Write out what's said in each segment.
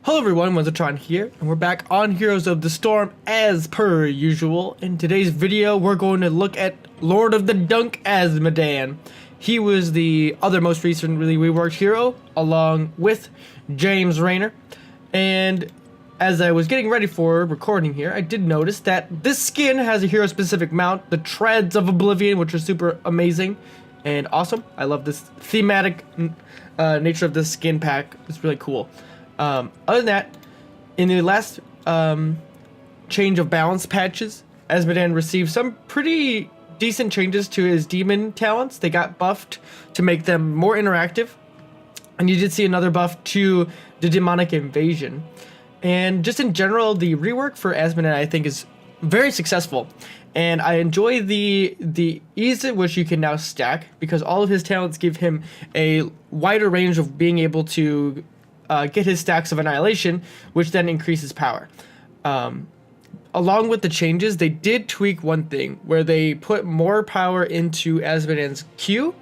Hello everyone, Wenzeltron here, and we're back on Heroes of the Storm as per usual. In today's video, we're going to look at Lord of the Dunk Azmodan. He was the other most recently reworked hero, along with James Rayner. And as I was getting ready for recording here, I did notice that this skin has a hero-specific mount, the Treads of Oblivion, which are super amazing and awesome. I love this thematic nature of this skin pack. It's really cool. Other than that, in the last change of balance patches, Azmodan received some pretty decent changes to his demon talents. They got buffed to make them more interactive, and you did see another buff to the demonic invasion. And just in general, the rework for Azmodan I think is very successful, and I enjoy the ease at which you can now stack, because all of his talents give him a wider range of being able to get his stacks of annihilation, which then increases power. Along with the changes, they did tweak one thing where they put more power into Azmodan's Q,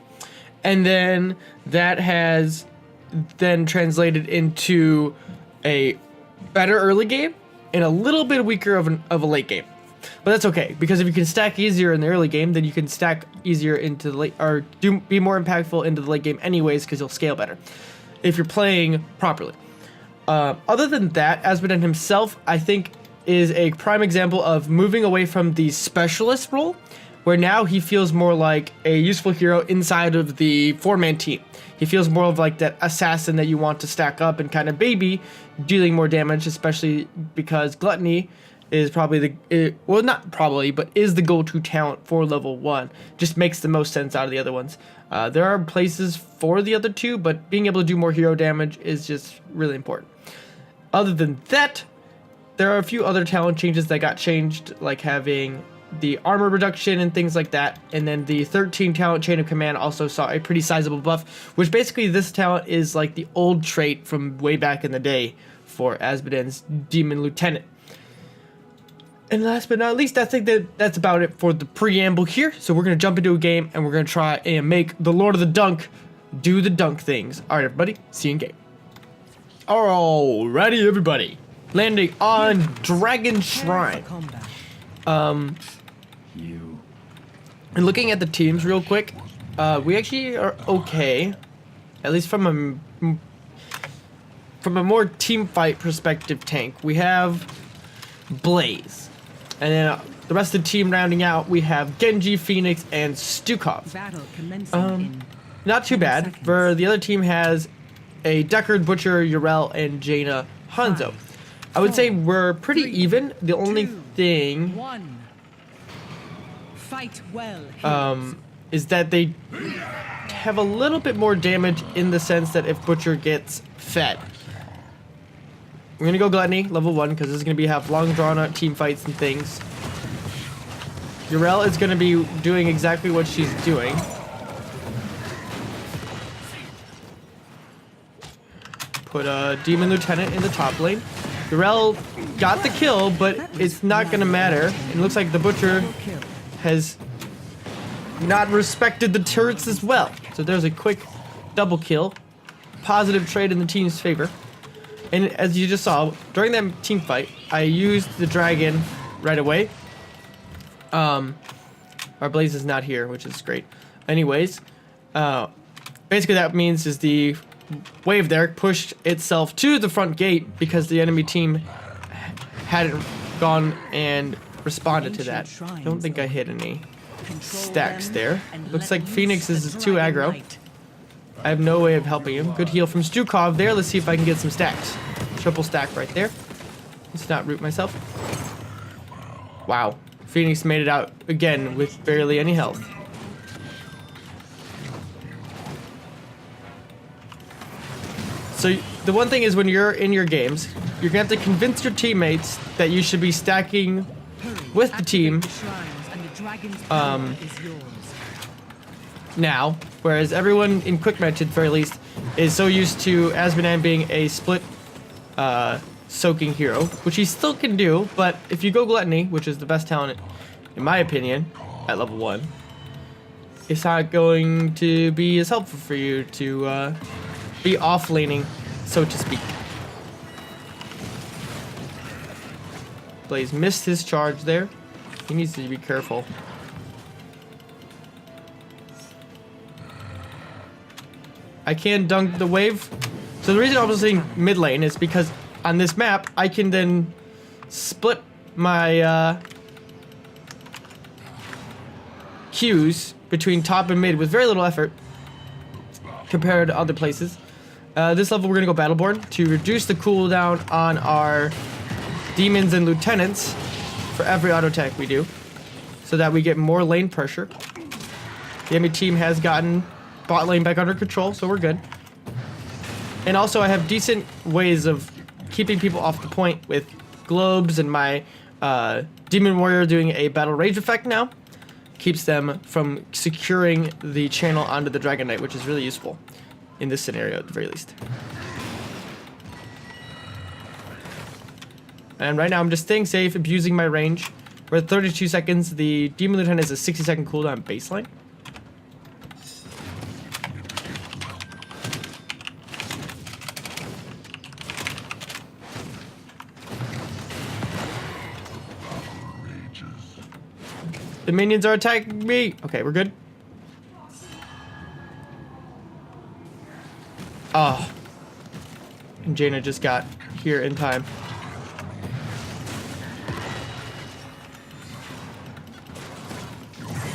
and then that has then translated into a better early game and a little bit weaker of a late game. But that's okay, because if you can stack easier in the early game, then you can stack easier into the late, or be more impactful into the late game anyways, because you'll scale better if you're playing properly. Other than that, Azmodan himself, I think, is a prime example of moving away from the specialist role, where now he feels more like a useful hero inside of the four-man team. He feels more of like that assassin that you want to stack up and kind of baby, dealing more damage, especially because Gluttony is probably well, not probably, but is the go-to talent for level 1. Just makes the most sense out of the other ones. There are places for the other two, but being able to do more hero damage is just really important. Other than that, there are a few other talent changes that got changed, like having the armor reduction and things like that. And then the 13 talent chain of command also saw a pretty sizable buff, which basically this talent is like the old trait from way back in the day for Azmodan's Demon Lieutenant. And last but not least, I think that's about it for the preamble here. So we're going to jump into a game, and we're going to try and make the Lord of the Dunk do the dunk things. All right, everybody, see you in game. Alrighty, everybody. Landing on Dragon Shrine. And looking at the teams real quick, we actually are okay, at least from a more team fight perspective tank. We have Blaze. And then the rest of the team rounding out, we have Genji, Phoenix, and Stukov. Not too bad. For the other team has a Deckard, Butcher, Yrel, and Jaina Hanzo. I would say we're pretty even. The only thing is that they have a little bit more damage in the sense that if Butcher gets fed. We're gonna go Gluttony, level 1, because this is gonna have long drawn out team fights and things. Yrel is gonna be doing exactly what she's doing. Put a Demon Lieutenant in the top lane. Yrel got the kill, but it's not gonna matter. It looks like the Butcher has not respected the turrets as well. So there's a quick double kill. Positive trade in the team's favor. And as you just saw, during that team fight, I used the dragon right away. Our Blaze is not here, which is great. Anyways, basically that means is the wave there pushed itself to the front gate because the enemy team hadn't gone and responded to that. I don't think I hit any stacks there. Looks like Phoenix is too aggro. I have no way of helping him. Good heal from Stukov there. Let's see if I can get some stacks. Triple stack right there. Let's not root myself. Wow. Phoenix made it out again with barely any health. So the one thing is, when you're in your games, you're gonna have to convince your teammates that you should be stacking with the team now, whereas everyone in quick match at the very least is so used to Azmodan being a split soaking hero, which he still can do, but if you go Gluttony, which is the best talent in my opinion at level 1, it's not going to be as helpful for you to be off-laning, so to speak. Blaze missed his charge there. He needs to be careful. I can dunk the wave. So the reason I was saying mid lane is because on this map, I can then split my Qs between top and mid with very little effort compared to other places. This level, we're going to go Battleborn to reduce the cooldown on our demons and lieutenants for every auto attack we do, so that we get more lane pressure. The enemy team has gotten bot lane back under control, so we're good. And also, I have decent ways of keeping people off the point with globes, and my demon warrior doing a battle rage effect now keeps them from securing the channel onto the Dragon Knight, which is really useful in this scenario at the very least. And right now I'm just staying safe, abusing my range. We're at 32 seconds. The Demon Lieutenant is a 60-second cooldown baseline. The minions are attacking me. Okay, we're good. Oh. And Jaina just got here in time.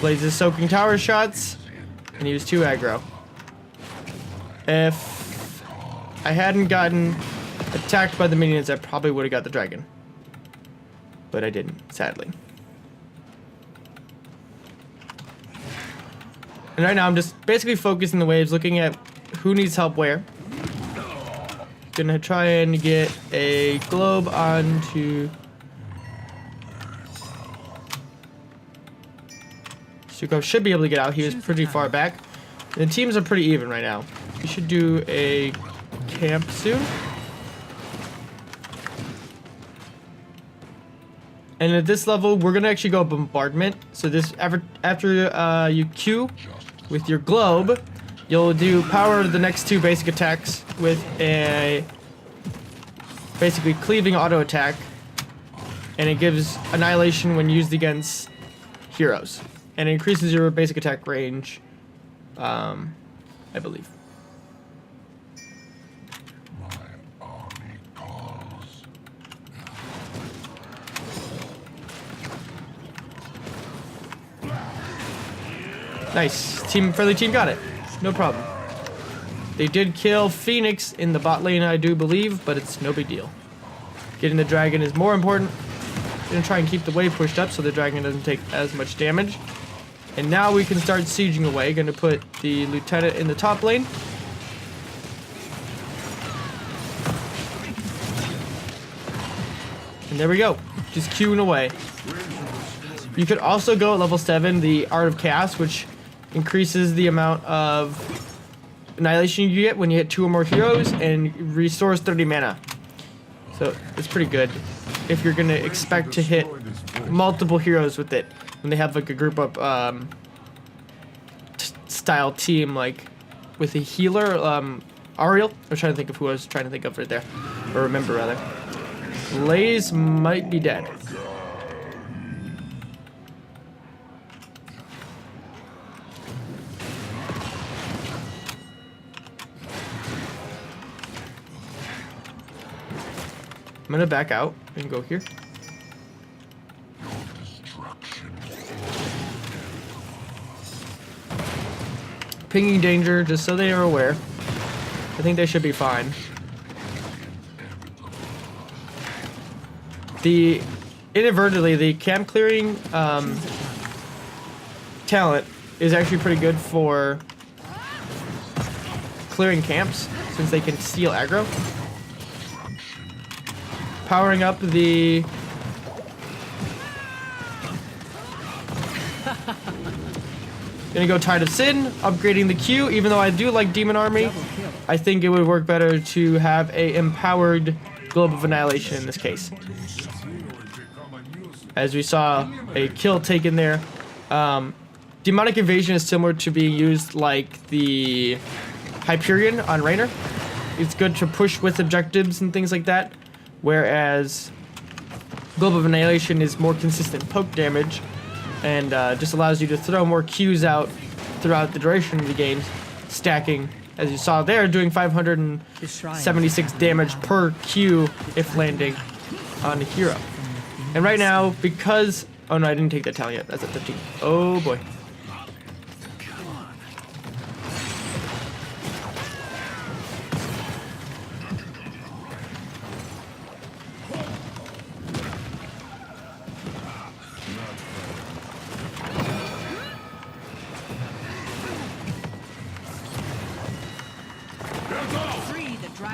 Blaze is soaking tower shots, and he was too aggro. If I hadn't gotten attacked by the minions, I probably would have got the dragon. But I didn't, sadly. And right now I'm just basically focusing the waves, looking at who needs help where. Gonna try and get a globe onto Suko. Should be able to get out. He was pretty far back. The teams are pretty even right now. We should do a camp soon. And at this level, we're gonna actually go bombardment. So this after you Q with your globe, you'll do power the next two basic attacks with a basically cleaving auto attack, and it gives annihilation when used against heroes, and it increases your basic attack range, I believe. Nice. Friendly team got it. No problem. They did kill Phoenix in the bot lane, I do believe, but it's no big deal. Getting the dragon is more important. Gonna try and keep the wave pushed up so the dragon doesn't take as much damage. And now we can start sieging away. Gonna put the lieutenant in the top lane. And there we go. Just queuing away. You could also go at level 7, the Art of Chaos, which increases the amount of annihilation you get when you hit 2 or more heroes, and restores 30 mana. So it's pretty good if you're gonna expect to hit multiple heroes with it when they have like a group up style team, like with a healer. Ariel, I'm trying to think of who I was trying to think of right there, or remember rather. Blaze might be dead. I'm gonna back out and go here. Pinging danger, just so they are aware. I think they should be fine. Inadvertently, the camp clearing talent is actually pretty good for clearing camps, since they can steal aggro. Powering up the gonna go Tide of Sin, upgrading the Q. Even though I do like Demon Army, I think it would work better to have a empowered Globe of Annihilation in this case. As we saw a kill taken there. Demonic Invasion is similar to being used like the Hyperion on Raynor. It's good to push with objectives and things like that. Whereas Globe of Annihilation is more consistent poke damage, and just allows you to throw more Qs out throughout the duration of the game, stacking, as you saw there, doing 576 damage per Q if landing on a hero. And right now, because... Oh no, I didn't take that talent yet. That's at 15. Oh boy.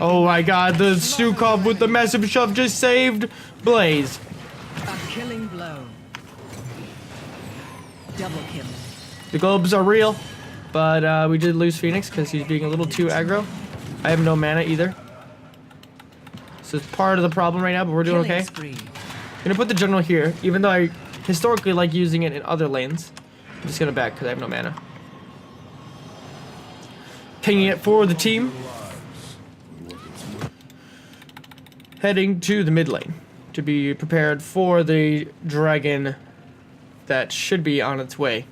Oh my god, the Stukov with the massive shove just saved Blaze. A killing blow. Double kill. The globes are real, but we did lose Phoenix because he's being a little too aggro. I have no mana either. So it's part of the problem right now, but we're doing okay. I'm gonna put the general here, even though I historically like using it in other lanes. I'm just gonna back because I have no mana. Pinging it for the team. Heading to the mid lane to be prepared for the dragon that should be on its way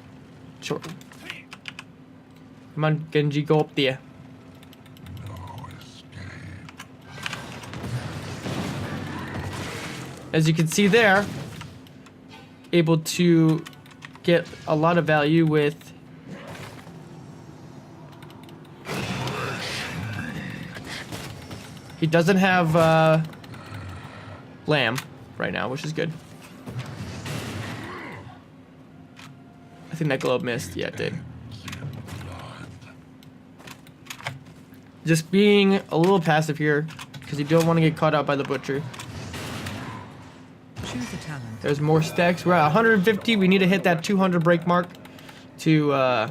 shortly. Come on, Genji, go up there. As you can see there, able to get a lot of value with he doesn't have Lamb right now, which is good. I think that globe missed. Yeah, it did. Just being a little passive here because you don't want to get caught out by the butcher. Choose a talent. There's more stacks. We're at 150. We need to hit that 200 break mark to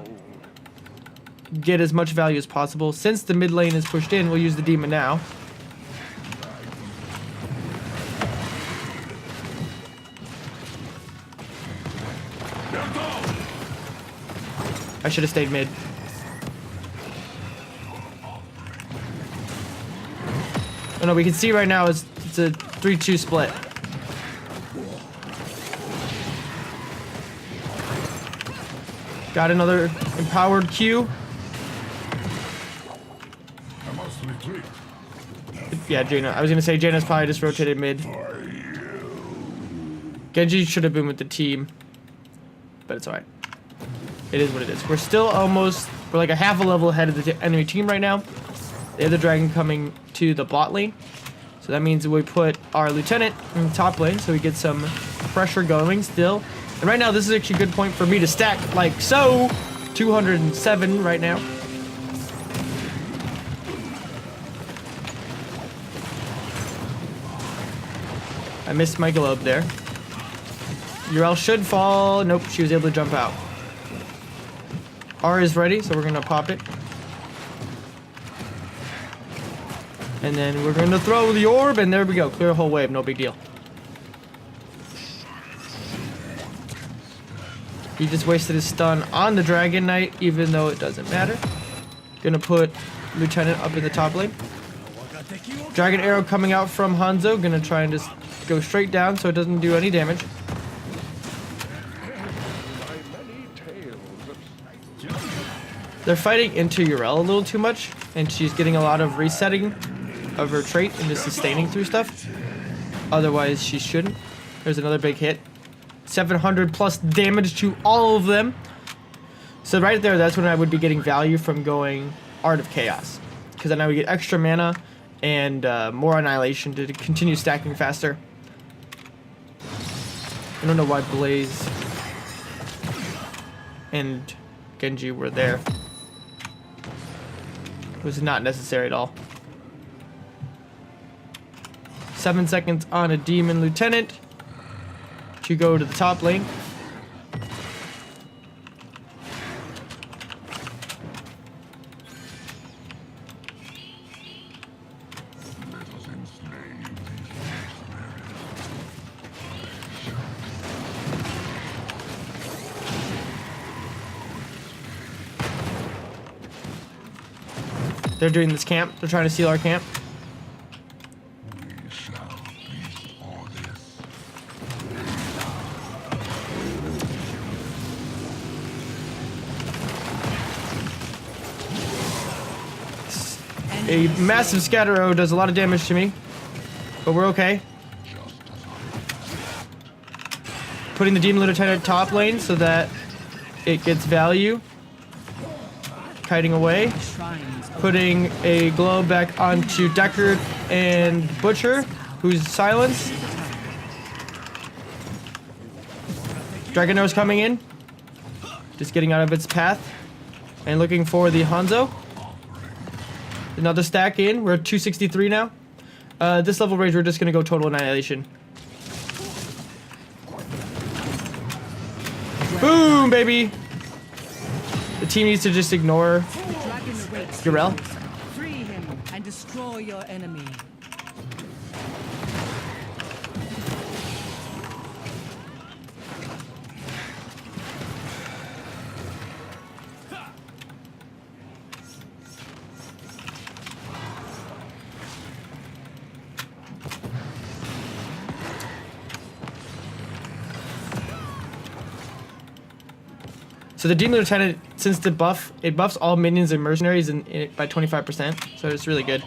get as much value as possible. Since the mid lane is pushed in, we'll use the demon now. I should have stayed mid. Oh no, we can see right now it's a 3-2 split. Got another empowered Q. Yeah, Jaina. I was gonna say Jaina's probably just rotated mid. Genji should have been with the team, but it's alright. It is what it is. We're still almost, we're like a half a level ahead of the enemy team right now. They have the dragon coming to the bot lane. So that means we put our lieutenant in the top lane so we get some pressure going still. And right now this is actually a good point for me to stack like so. 207 right now. I missed my globe there. Urel should fall. Nope, she was able to jump out. R is ready, so we're gonna pop it. And then we're gonna throw the orb, and there we go. Clear a whole wave, no big deal. He just wasted his stun on the Dragon Knight, even though it doesn't matter. Gonna put Lieutenant up in the top lane. Dragon Arrow coming out from Hanzo. Gonna try and just go straight down so it doesn't do any damage. They're fighting into Urel a little too much, and she's getting a lot of resetting of her trait and just sustaining through stuff. Otherwise, she shouldn't. There's another big hit. 700 plus damage to all of them. So right there, that's when I would be getting value from going Art of Chaos. Because then I would get extra mana and more Annihilation to continue stacking faster. I don't know why Blaze and Genji were there. It was not necessary at all. 7 seconds on a Demon Lieutenant to go to the top lane. They're doing this camp. They're trying to steal our camp. A massive scatter arrow does a lot of damage to me, but we're okay. Putting the Demon Lieutenant top lane so that it gets value. Kiting away. Putting a glow back onto Deckard and Butcher, who's silenced. Dragon Arrow's coming in. Just getting out of its path. And looking for the Hanzo. Another stack in. We're at 263 now. This level range, we're just going to go total annihilation. Boom, baby! The team needs to just ignore Urel. Free him and destroy your enemy. So the Demon Lieutenant, since the buff, it buffs all minions and mercenaries in it by 25%, so it's really good.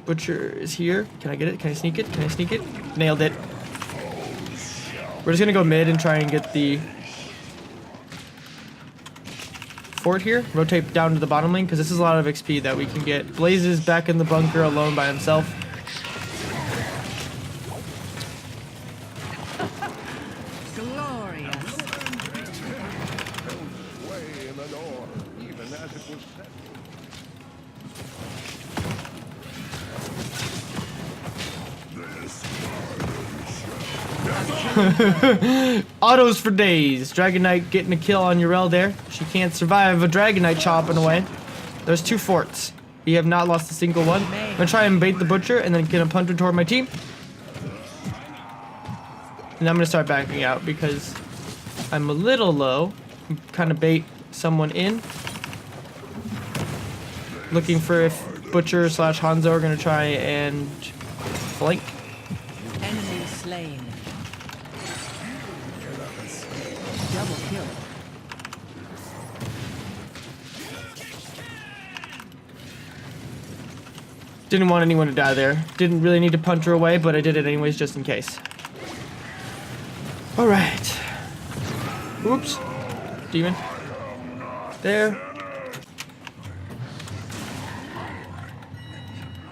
Butcher is here. Can I get it? Can I sneak it? Can I sneak it? Nailed it. We're just gonna go mid and try and get the fort here. Rotate down to the bottom lane, because this is a lot of XP that we can get. Blaze is back in the bunker alone by himself. Autos for days. Dragon Knight getting a kill on Urel there. She can't survive a Dragon Knight chopping away. There's 2 forts. We have not lost a single one. I'm gonna try and bait the Butcher and then get a punter toward my team. And I'm gonna start backing out because I'm a little low. Kind of bait someone in. Looking for if Butcher / Hanzo are gonna try and flank. Enemy slain. Double kill. Didn't want anyone to die there. Didn't really need to punch her away, but I did it anyways just in case. Alright. Oops. Demon. There.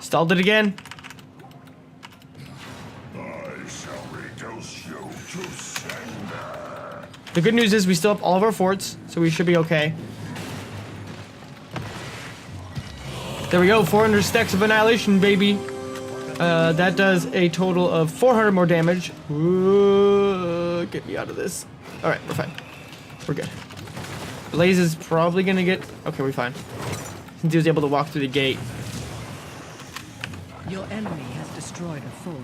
Stalled it again. The good news is we still have all of our forts, so we should be okay. There we go, 400 stacks of annihilation, baby. That does a total of 400 more damage. Ooh, get me out of this. All right, we're fine. We're good. Blaze is probably gonna get... Okay, we're fine. Since he was able to walk through the gate. Your enemy has destroyed a fort.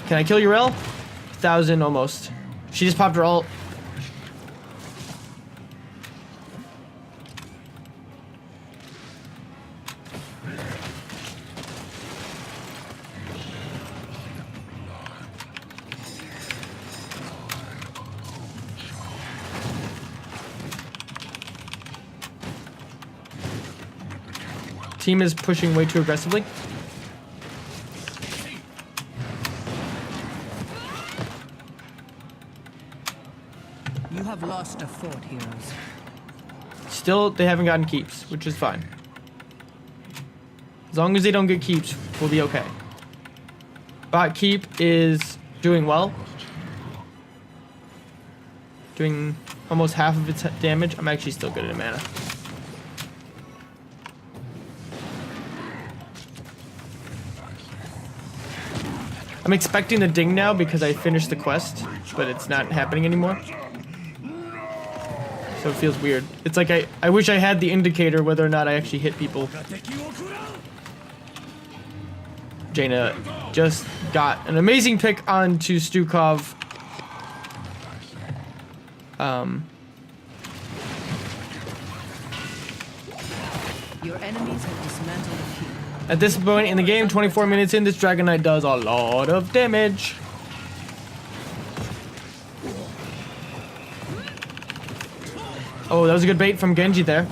Can I kill Urel? 1,000 almost. She just popped her ult. Team is pushing way too aggressively. You have lost a fort, heroes. Still, they haven't gotten keeps, which is fine. As long as they don't get keeps, we'll be okay. Bot keep is doing well. Doing almost half of its damage. I'm actually still good at mana. I'm expecting the ding now because I finished the quest, but it's not happening anymore. So it feels weird. It's like I wish I had the indicator whether or not I actually hit people. Jaina just got an amazing pick onto Stukov. Your enemies have dismantled a keep. At this point in the game, 24 minutes in, this Dragon Knight does a lot of damage. Oh, that was a good bait from Genji there.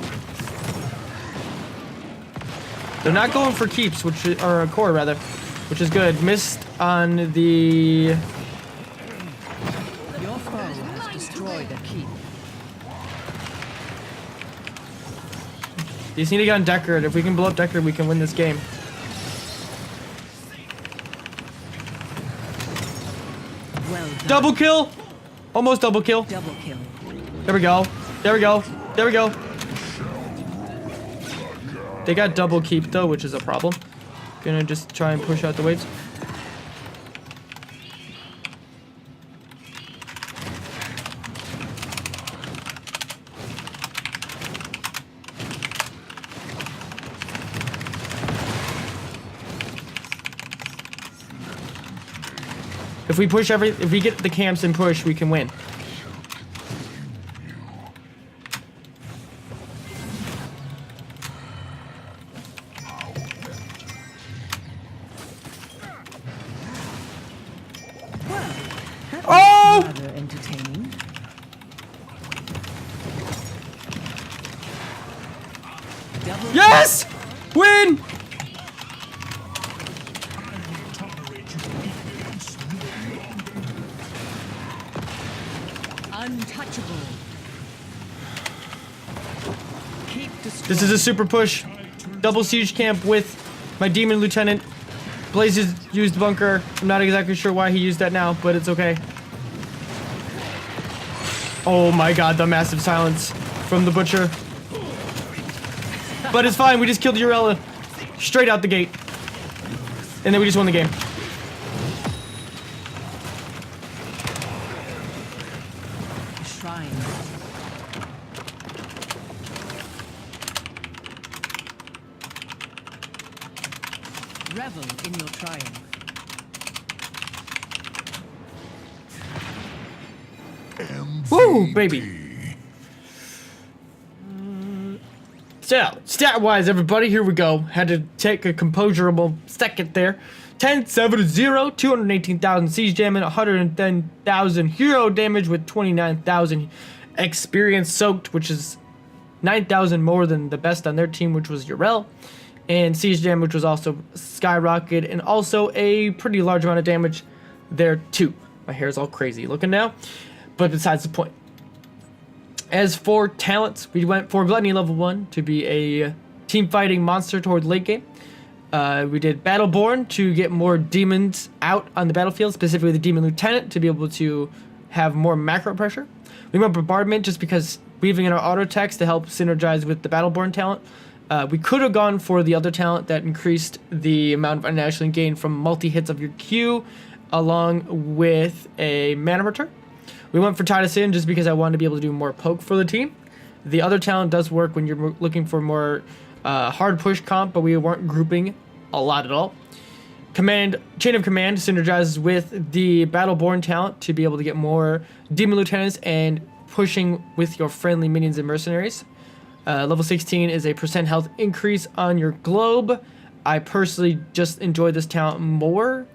They're not going for keeps, which is, or a core rather, which is good. Missed on the... Your foe has destroyed a keep. You just need to get on Deckard. If we can blow up Deckard, we can win this game. Well done. Double kill! Almost double kill. Double kill. There we go. There we go. There we go. They got double keep though, which is a problem. Gonna just try and push out the waves. If we get the camps and push, we can win. Oh! Rather entertaining. Double Yes! Win! untouchable. Keep destroyed. This is a super push. Double siege camp with my demon lieutenant. Blazes used bunker. I'm not exactly sure why he used that now, but it's okay. Oh my god, the massive silence from the butcher. But it's fine, we just killed Urella straight out the gate. And then we just won the game. Shrine. Revel in your triumph. Woo, baby. So, stat-wise, everybody, here we go. Had to take a composurable second there. 10-7-0, 218,000 siege damage, 110,000 hero damage with 29,000 experience soaked, which is 9,000 more than the best on their team, which was Urel. And siege damage was also skyrocketed, and also a pretty large amount of damage there too. My hair is all crazy looking now, but besides the point. As for talents, we went for Gluttony level 1 to be a team fighting monster toward late game. We did Battleborn to get more demons out on the battlefield, specifically the Demon Lieutenant to be able to have more macro pressure. We went Bombardment just because weaving in our auto attacks to help synergize with the Battleborn talent. We could have gone for the other talent that increased the amount of unnaturally gain from multi-hits of your Q along with a mana return. We went for Titus in just because I wanted to be able to do more poke for the team. The other talent does work when you're looking for more hard push comp, but we weren't grouping a lot at all. Chain of Command synergizes with the Battleborn talent to be able to get more Demon Lieutenants and pushing with your friendly minions and mercenaries. Level 16 is a % health increase on your globe. I personally just enjoy this talent more.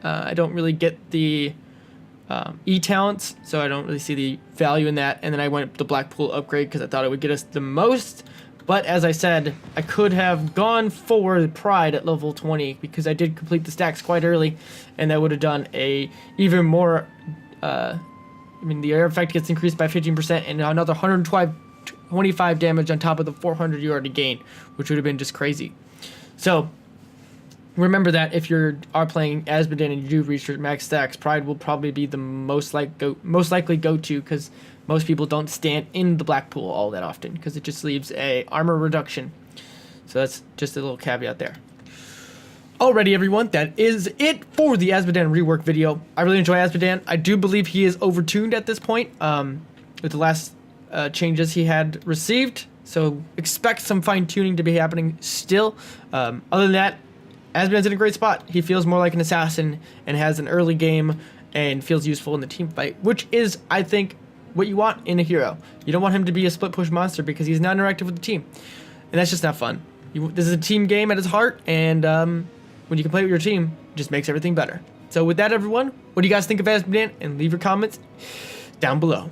I don't really get the E-talents, so I don't really see the value in that. And then I went the Blackpool upgrade because I thought it would get us the most. But as I said, I could have gone for Pride at level 20 because I did complete the stacks quite early, and that would have done a even more. I mean, the air effect gets increased by 15% and another 125 damage on top of the 400 you already gained, which would have been just crazy. So remember that if you are playing Azmodan and you do reach your max stacks, Pride will probably be the most likely go-to because most people don't stand in the Blackpool all that often because it just leaves a armor reduction. So that's just a little caveat there. Alrighty, everyone, that is it for the Azmodan rework video. I really enjoy Azmodan. I do believe he is overtuned at this point with the last changes he had received. So expect some fine-tuning to be happening still. Other than that, Azmodan's in a great spot. He feels more like an assassin and has an early game and feels useful in the team fight, which is, I think, what you want in a hero. You don't want him to be a split push monster because he's not interactive with the team. And that's just not fun. This is a team game at its heart, and when you can play with your team, it just makes everything better. So with that, everyone, what do you guys think of Azmodan? And leave your comments down below.